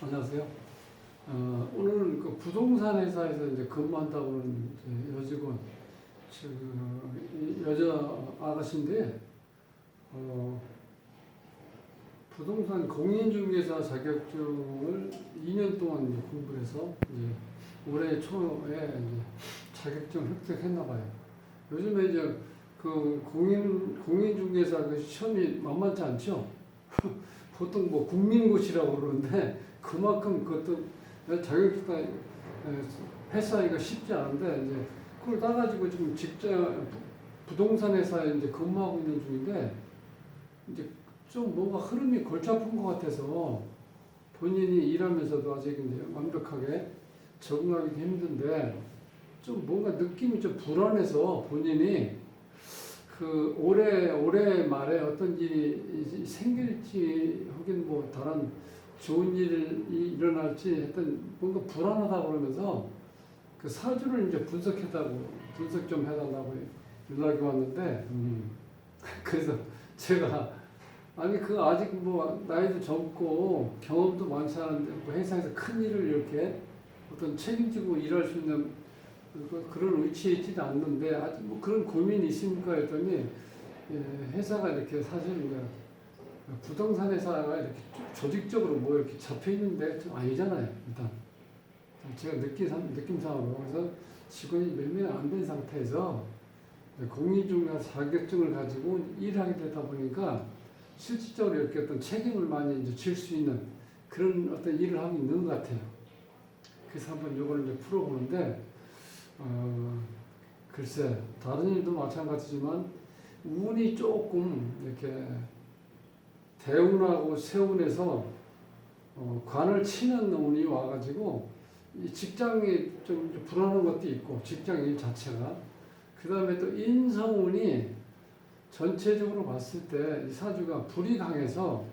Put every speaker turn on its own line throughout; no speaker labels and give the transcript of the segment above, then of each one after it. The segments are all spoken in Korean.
안녕하세요. 오늘은 그 부동산 회사에서 이제 근무한다고는 이제 여직원, 여자 아가씨인데, 부동산 공인중개사 자격증을 2년 동안 이제 공부해서 이제 올해 초에 이제 자격증 획득했나 봐요. 요즘에 이제 그 공인중개사 그 시험이 만만치 않죠? 보통 뭐 국민고시라고 그러는데, 그만큼 그것도 자격증 회사가 쉽지 않은데, 이제 그걸 따가지고 지금 부동산 회사에 이제 근무하고 있는 중인데, 이제 좀 뭔가 흐름이 골치 아픈 것 같아서 본인이 일하면서도 아직 이제 완벽하게 적응하기 힘든데, 좀 뭔가 느낌이 좀 불안해서 본인이 그 올해 말에 어떤 일이 생길지 혹은 뭐 다른 좋은 일이 일어날지 했던 뭔가 불안하다 그러면서 그 사주를 이제 분석 좀 해달라고 연락이 왔는데, 그래서 제가 아니 그 아직 뭐 나이도 젊고 경험도 많지 않은데 뭐 회사에서 큰 일을 이렇게 어떤 책임지고 일할 수 있는 그런 위치에 있지는 않는데 아직 뭐 그런 고민이 있습니까 했더니, 회사가 이렇게 사실 부동산 회사가 이렇게 조직적으로 뭐 이렇게 잡혀 있는데 좀 아니잖아요. 일단 제가 느낌상으로 그래서 직원이 몇 명 안 된 상태에서 공인중개사 자격증을 가지고 일하게 되다 보니까 실질적으로 이렇게 어떤 책임을 많이 이제 질 수 있는 그런 어떤 일을 하고 있는 것 같아요. 그래서 한번 이걸 이제 풀어보는데, 글쎄 다른 일도 마찬가지지만 운이 조금 이렇게 대운하고 세운에서 관을 치는 운이 와가지고 이 직장이 좀 불안한 것도 있고 직장 일 자체가, 그 다음에 또 인성운이 전체적으로 봤을 때 이 사주가 불이 강해서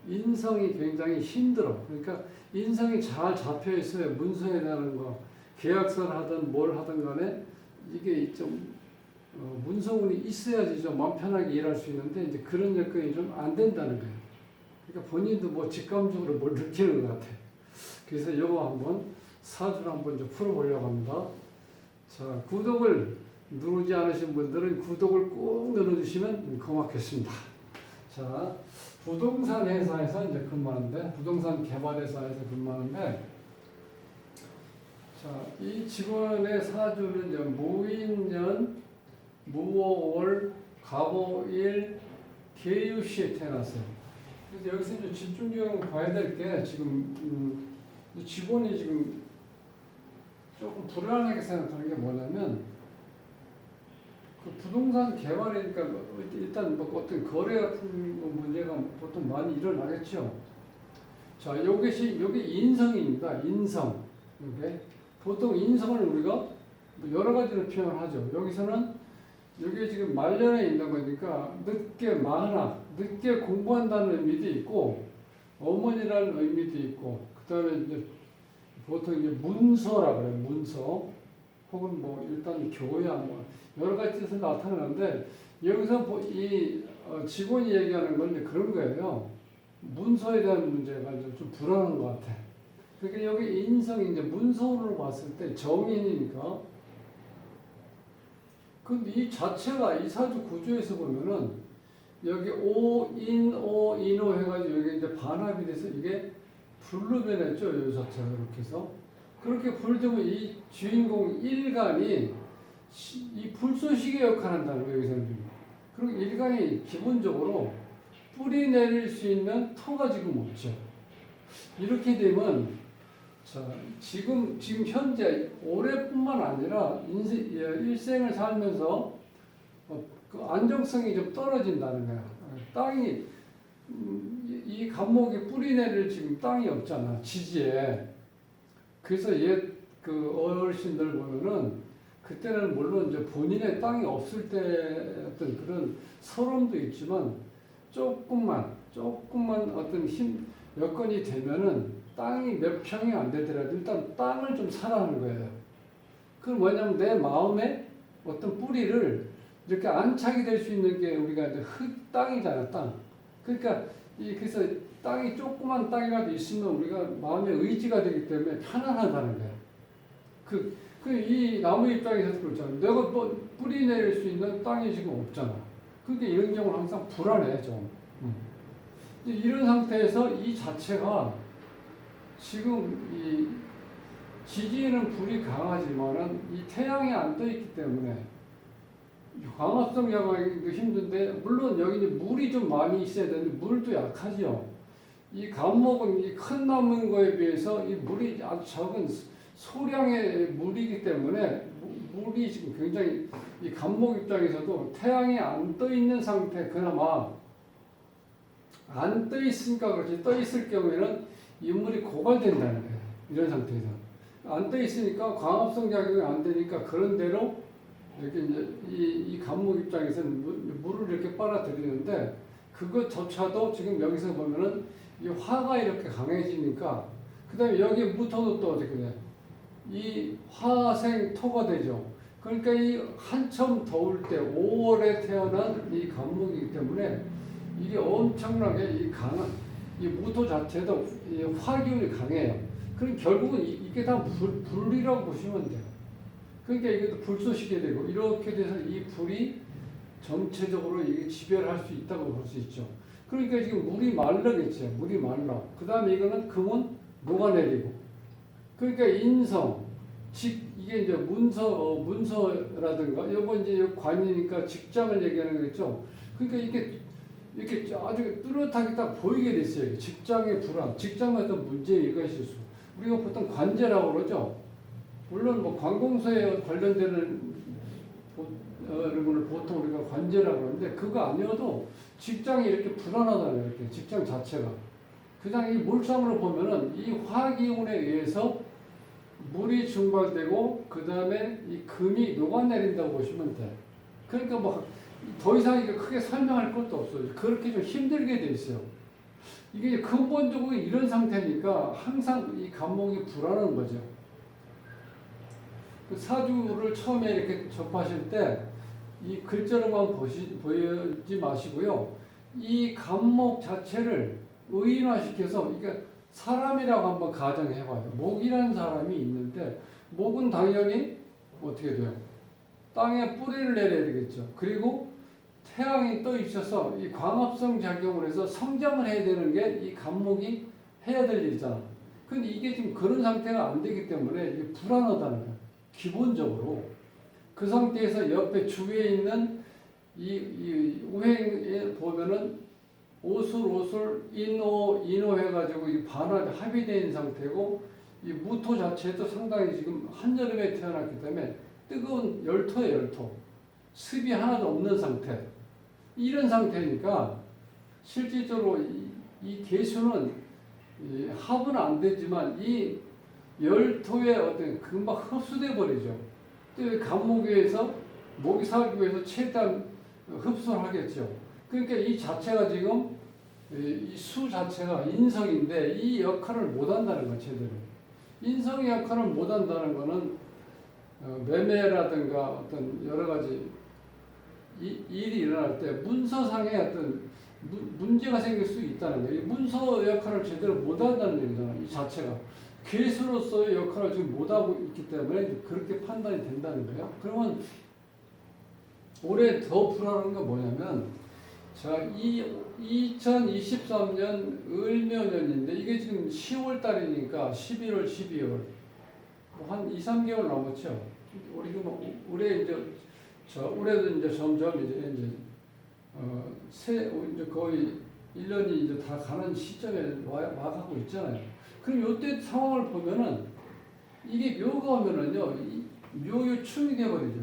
인성이 굉장히 힘들어. 그러니까 인성이 잘 잡혀 있어야 문서에 대한 거, 계약서를 하든 뭘 하든 간에 이게 좀 문서운이 있어야지 좀 마음 편하게 일할 수 있는데 이제 그런 여건이 좀 안 된다는 거예요. 그러니까 본인도 뭐 직감적으로 뭘 느끼는 것 같아요. 그래서 이거 한번 사주를 한번 좀 풀어보려고 합니다. 자, 구독을 누르지 않으신 분들은 구독을 꼭 눌러주시면 고맙겠습니다. 자, 부동산 회사에서 이제 근무하는데, 부동산 개발회사에서 근무하는데, 자, 이 직원의 사주는 이제 무인년, 무오월, 갑오일, 계유시에 태어났어요. 그래서 여기서 이제 집중적으로 봐야 될 게 지금 직원이 지금 조금 불안하게 생각하는 게 뭐냐면, 그 부동산 개발이니까 일단 뭐 어떤 거래 같은 문제가 보통 많이 일어나겠죠. 자, 여기 인성입니다. 인성. 이게 보통 인성을 우리가 여러 가지로 표현을 하죠. 여기서는 여기 지금 말년에 있는 거니까 늦게 늦게 공부한다는 의미도 있고 어머니라는 의미도 있고, 그다음에 이제 보통 이제 문서라 그래요. 문서 혹은 뭐 일단 교야 뭐 여러 가지 뜻을 나타내는데, 여기서 이 직원이 얘기하는 건 이제 그런 거예요. 문서에 대한 문제가 좀 불안한 것 같아. 그러니까 여기 인성이 이제 문서로 봤을 때 정인이니까, 근데 이 자체가 이 사주 구조에서 보면은 여기 오인오 해가지고 여기 이제 반합이 돼서 이게 불로 변했죠. 이 자체가 이렇게 해서 그렇게 불되면 이 주인공 일간이 이 불쏘시개 역할을 한다는 거예요. 여기서는. 그리고 일간이 기본적으로 뿌리 내릴 수 있는 터가 지금 없죠. 이렇게 되면 자, 지금 현재 올해뿐만 아니라 일생을 살면서 그 안정성이 좀 떨어진다는 거야. 땅이 이 감목이 뿌리 내릴 지금 땅이 없잖아, 지지에. 그래서 그 어르신들 보면은 그때는 물론 이제 본인의 땅이 없을 때 어떤 그런 서름도 있지만 조금만 어떤 여건이 되면은 땅이 몇 평이 안 되더라도 일단 땅을 좀 사라는 거예요. 그건 뭐냐면 내 마음에 어떤 뿌리를 이렇게 안착이 될 수 있는 게 우리가 이제 땅이잖아, 땅. 그러니까 그래서 땅이 조그만 땅이라도 있으면 우리가 마음의 의지가 되기 때문에 편안하다는 거야. 이 나무 입장에서도 그렇잖아. 내가 뭐 뿌리 내릴 수 있는 땅이 지금 없잖아. 그러니까 이런 경우는 항상 불안해, 좀. 이런 상태에서 이 자체가 지금 이 지지에는 불이 강하지만은 이 태양이 안 떠 있기 때문에 광합성 야광이도 힘든데, 물론 여기 이제 물이 좀 많이 있어야 되는데 물도 약하죠. 이 감목은 이 큰 나무인 거에 비해서 이 물이 아주 적은 소량의 물이기 때문에 물이 지금 굉장히 이 감목 입장에서도 태양이 안 떠 있는 상태, 그나마 안 떠 있으니까 그렇지, 떠 있을 경우에는 이 물이 고갈된다는 거예요. 이런 상태에서 안 떠 있으니까 광합성 작용이 안 되니까 그런 대로 이렇게 이제 이 감목 입장에서는 물을 이렇게 빨아들이는데, 그것조차도 지금 여기서 보면은 이 화가 이렇게 강해지니까, 그 다음에 여기 무토도 또 어떻게 돼? 이 화생토가 되죠. 그러니까 이 한참 더울 때 5월에 태어난 이 감목이기 때문에 이게 엄청나게 이 무토 자체도 이 화기운이 강해요. 그럼 결국은 이게 다 불이라고 보시면 돼요. 그러니까 이것도 불쏘시게 되고, 이렇게 돼서 이 불이 전체적으로 이게 지배를 할 수 있다고 볼 수 있죠. 그러니까 지금 물이 말라겠죠. 물이 말라. 그 다음에 이거는 금은 녹아내리고. 그러니까 인성, 이게 이제 문서라든가, 요거 이제 관이니까 직장을 얘기하는 거겠죠. 그러니까 이렇게 아주 뚜렷하게 딱 보이게 됐어요. 직장의 불안, 직장의 어떤 문제가 있을 수. 우리가 보통 관제라고 그러죠. 물론 뭐 관공서에 관련되는 부분을 보통 우리가 관제라고 하는데, 그거 아니어도 직장이 이렇게 불안하다는, 이렇게 직장 자체가. 그냥 이 물상으로 보면은 이 화기운에 의해서 물이 증발되고, 그 다음에 이 금이 녹아내린다고 보시면 돼. 그러니까 뭐 더 이상 이게 크게 설명할 것도 없어요. 그렇게 좀 힘들게 돼 있어요. 이게 근본적으로 이런 상태니까 항상 이 감목이 불안한 거죠. 그 사주를 처음에 이렇게 접하실 때 이 글자로만 보지 마시고요. 이 감목 자체를 의인화시켜서, 그러니까 사람이라고 한번 가정해봐요. 목이라는 사람이 있는데, 목은 당연히 어떻게 돼요? 땅에 뿌리를 내려야 되겠죠. 그리고 태양이 떠 있어서 이 광합성 작용을 해서 성장을 해야 되는 게 이 감목이 해야 될 일이잖아. 근데 이게 지금 그런 상태가 안 되기 때문에 이게 불안하다는 거야. 기본적으로. 그 상태에서 옆에 주위에 있는 이 우행에 보면은 오술, 인호 해가지고 이 반합이 합의되어 있는 상태고, 이 무토 자체도 상당히 지금 한여름에 태어났기 때문에 뜨거운 열토예요, 열토. 습이 하나도 없는 상태. 이런 상태니까 실질적으로 이 개수는 합은 안 되지만 이 열토의 어떤 금방 흡수돼 버리죠. 또 감목에 의해서 목이 살기 위해서 최대한 흡수를 하겠죠. 그러니까 이 자체가 지금 이 수 자체가 인성인데 이 역할을 못 한다는 거, 제대로. 인성의 역할을 못 한다는 거는 매매라든가 어떤 여러 가지 일이 일어날 때 문서상의 어떤 문제가 생길 수 있다는 거예요. 이 문서 역할을 제대로 못 한다는 얘기잖아요. 이 자체가. 괴수로서의 역할을 지금 못하고 있기 때문에 그렇게 판단이 된다는 거예요. 그러면 올해 더 불안한 건 뭐냐면, 자, 2023년 을묘년인데 이게 지금 10월 달이니까 11월, 12월 뭐 한 2, 3개월 남았죠. 우리 올해 올해도 이제 점점 이제 거의 1년이 이제 다 가는 시점에 와가고 있잖아요. 그럼 이때 상황을 보면은 이게 묘가 오면은요, 묘유 충이 돼버리죠.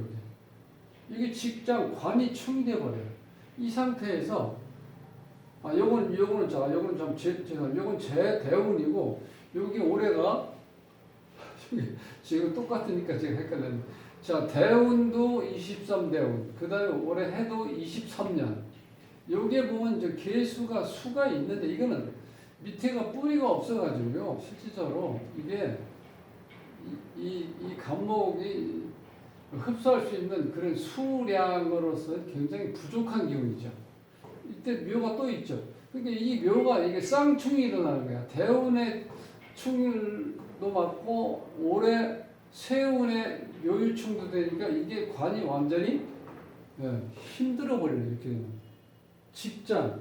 이게 직장 관이 충이 돼버려요. 이 상태에서 요거는 좀 죄송합니다. 요건 제 대운이고, 여기 올해가 지금 똑같으니까 제가 헷갈렸는데, 자, 대운도 23대운, 그 다음에 올해 해도 23년. 여기에 보면 이제 개수가 수가 있는데, 이거는 밑에가 뿌리가 없어가지고요. 실질적으로 이게 이 감목이 흡수할 수 있는 그런 수량으로서 굉장히 부족한 기운이죠. 이때 묘가 또 있죠. 그러니까 이 묘가 이게 쌍충이 일어나는 거야. 대운의 충일도 맞고 올해 세운의 묘유충도 되니까 이게 관이 완전히 힘들어 버려요. 이렇게 되면. 직장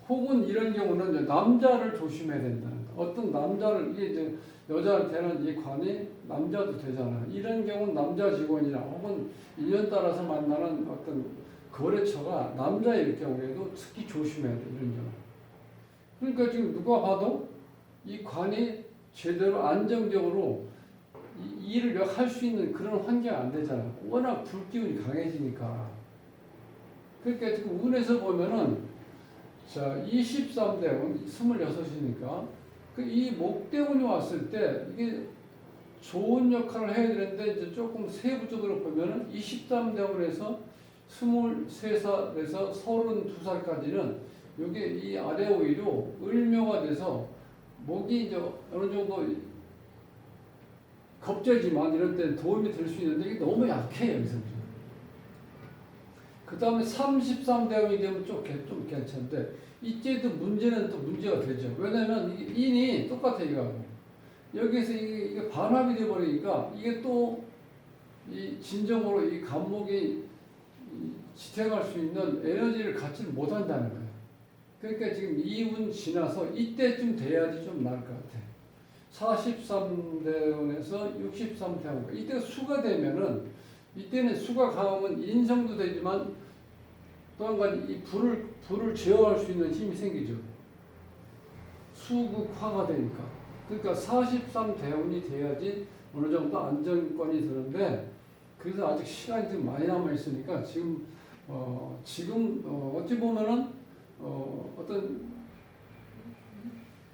혹은 이런 경우는 이제 남자를 조심해야 된다는 거. 어떤 남자를 이게 이제 여자한테는 이 관이 남자도 되잖아. 이런 경우는 남자 직원이나 혹은 인연 따라서 만나는 어떤 거래처가 남자일 경우에도 특히 조심해야 돼. 이런 경우. 그러니까 지금 누가 봐도 이 관이 제대로 안정적으로 이 일을 할 수 있는 그런 환경이 안 되잖아. 워낙 불기운이 강해지니까. 그러니까 지금 운에서 보면은 자 23대운 26이니까 그 이 목대운이 왔을 때 이게 좋은 역할을 해야 되는데 이제 조금 세부적으로 보면은 23대운에서 23살에서 32살까지는 이게 이 아래 오히려 을묘가 돼서 목이 이제 어느 정도 겁재지만 이런 때는 도움이 될 수 있는데 이게 너무 약해요. 여기서. 그 다음에 33대운이 되면 좀 괜찮은데 이때도 문제는 또 문제가 되죠. 왜냐면 이게 인이 똑같아 이거하고. 여기서 이게 반합이 돼버리니까 이게 또 이 진정으로 이 간목이 지탱할 수 있는 에너지를 갖지를 못한다는 거예요. 그러니까 지금 이운 지나서 이때쯤 돼야지 좀 나을 것 같아. 43대운에서 63대운. 이때 수가 되면은 이때는 수가 강하면 인성도 되지만 또 한 가지 이 불을 제어할 수 있는 힘이 생기죠. 수극화가 되니까. 그러니까 43대운이 돼야지 어느 정도 안정권이 드는데 그래서 아직 시간이 좀 많이 남아 있으니까 지금 어찌 보면은 어떤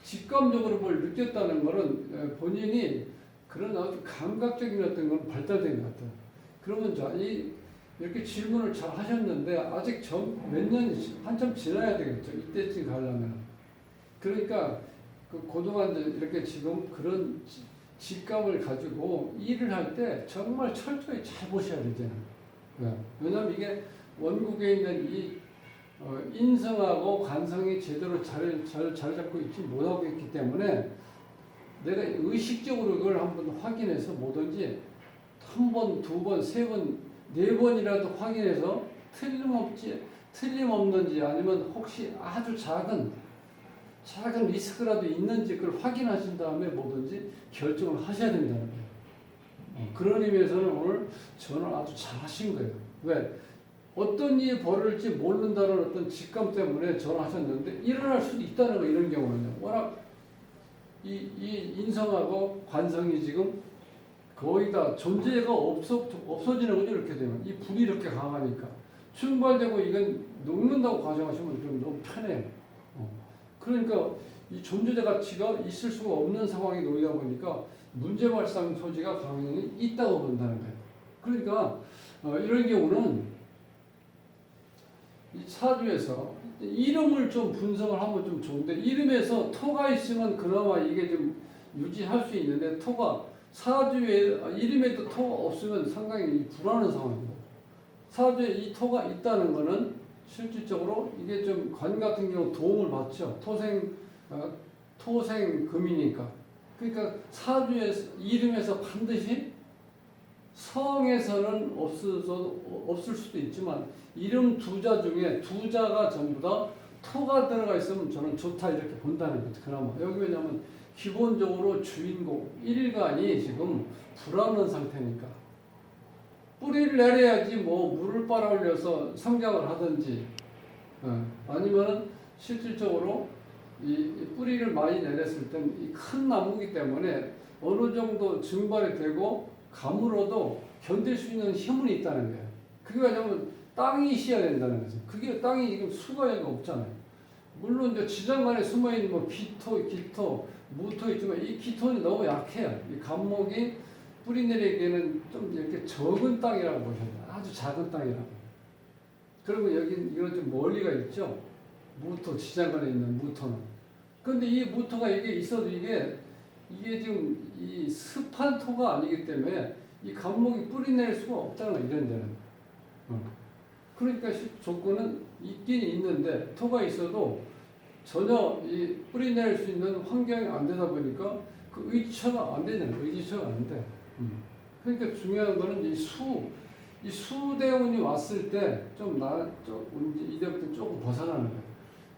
직감적으로 뭘 느꼈다는 것은 본인이 그런 아주 감각적인 어떤 건 발달된 것 같아요. 그러면 자, 이렇게 질문을 잘 하셨는데 아직 몇 년이 한참 지나야 되겠죠. 이때쯤 가려면. 그러니까 그동안 이렇게 지금 그런 직감을 가지고 일을 할 때 정말 철저히 잘 보셔야 되잖아요. 왜냐하면 이게 원국에 있는 이 인성하고 관성이 제대로 잘 잡고 있지 못하고 있기 때문에 내가 의식적으로 그걸 한번 확인해서 뭐든지 한 번, 두 번, 세 번, 네 번이라도 확인해서 틀림없는지 아니면 혹시 아주 작은 리스크라도 있는지 그걸 확인하신 다음에 뭐든지 결정을 하셔야 된다는 거예요. 그런 의미에서는 오늘 전화를 아주 잘 하신 거예요. 왜? 어떤 일이 벌어질지 모른다는 어떤 직감 때문에 전화하셨는데 일어날 수도 있다는 거 이런 경우는요. 워낙 이 인성하고 관성이 지금 거의 다 존재가 없어지는 거죠. 이렇게 되면 이 불이 이렇게 강하니까 충발되고 이건 녹는다고 가정하시면 좀 너무 편해요. 그러니까 이 존재의 가치가 있을 수가 없는 상황에 놓이다 보니까 문제 발생 소지가 강히 있다고 본다는 거예요. 그러니까 이런 경우는 이 사주에서 이름을 좀 분석을 하면 좀 좋은데 이름에서 토가 있으면 그나마 이게 좀 유지할 수 있는데 토가 사주에 이름에도 토가 없으면 상당히 불안한 상황입니다. 사주에 이 토가 있다는 것은 실질적으로 이게 좀 관 같은 경우 도움을 받죠. 토생금이니까. 그러니까 사주에 이름에서 반드시 성에서는 없을 수도 있지만 이름 두자 중에 두자가 전부 다 토가 들어가 있으면 저는 좋다 이렇게 본다는 거죠. 그나마 여기 왜냐하면 기본적으로 주인공 일간이 지금 불안한 상태니까 뿌리를 내려야지 뭐 물을 빨아올려서 성장을 하든지 아니면은 실질적으로 이 뿌리를 많이 내렸을 땐 이 큰 나무기 때문에 어느 정도 증발이 되고 가물어도 견딜 수 있는 힘은 있다는 거예요. 그게 왜냐면 땅이 있어야 된다는 거죠. 그게 땅이 지금 수가 없잖아요. 물론 이제 지장간에 숨어있는 뭐 기토, 무토 있지만 이 기토는 너무 약해요. 이 간목이 뿌리 내리기에는 좀 이렇게 적은 땅이라고 보셔야 돼요. 아주 작은 땅이라고. 그리고 여기 이건 좀 멀리가 있죠. 무토, 지장간에 있는 무토는. 근데 이 무토가 이게 있어도 이게 지금 이 습한 토가 아니기 때문에 이 간목이 뿌리 낼 수가 없잖아, 이런 데는. 그러니까 조건은 있긴 있는데 토가 있어도 전혀 이 뿌리낼 수 있는 환경이 안 되다 보니까 그 의지처가 안 되잖아요. 의지처가 안 돼. 그러니까 중요한 거는 이 수대운이 왔을 때 이제부터 조금 벗어나는 거예요.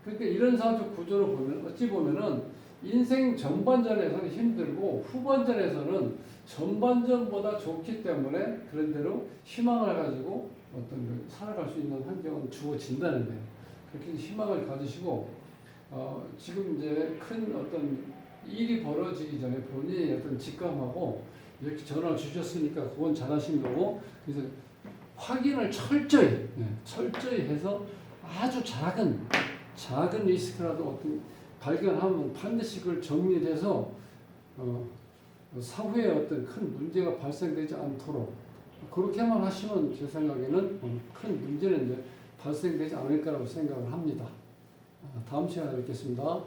그러니까 이런 사주적 구조를 보면 어찌 보면은 인생 전반전에서는 힘들고 후반전에서는 전반전보다 좋기 때문에 그런 대로 희망을 가지고 살아갈 수 있는 환경은 주어진다는 거예요. 그렇게 희망을 가지시고 지금 이제 큰 어떤 일이 벌어지기 전에 본인이 어떤 직감하고 이렇게 전화를 주셨으니까 그건 잘하신 거고 그래서 확인을 철저히 해서 아주 작은 리스크라도 어떤 발견하면 반드시 그걸 정리해서 사후에 어떤 큰 문제가 발생되지 않도록 그렇게만 하시면 제 생각에는 큰 문제는 이제 발생되지 않을 거라고 생각을 합니다. 다음 시간에 뵙겠습니다.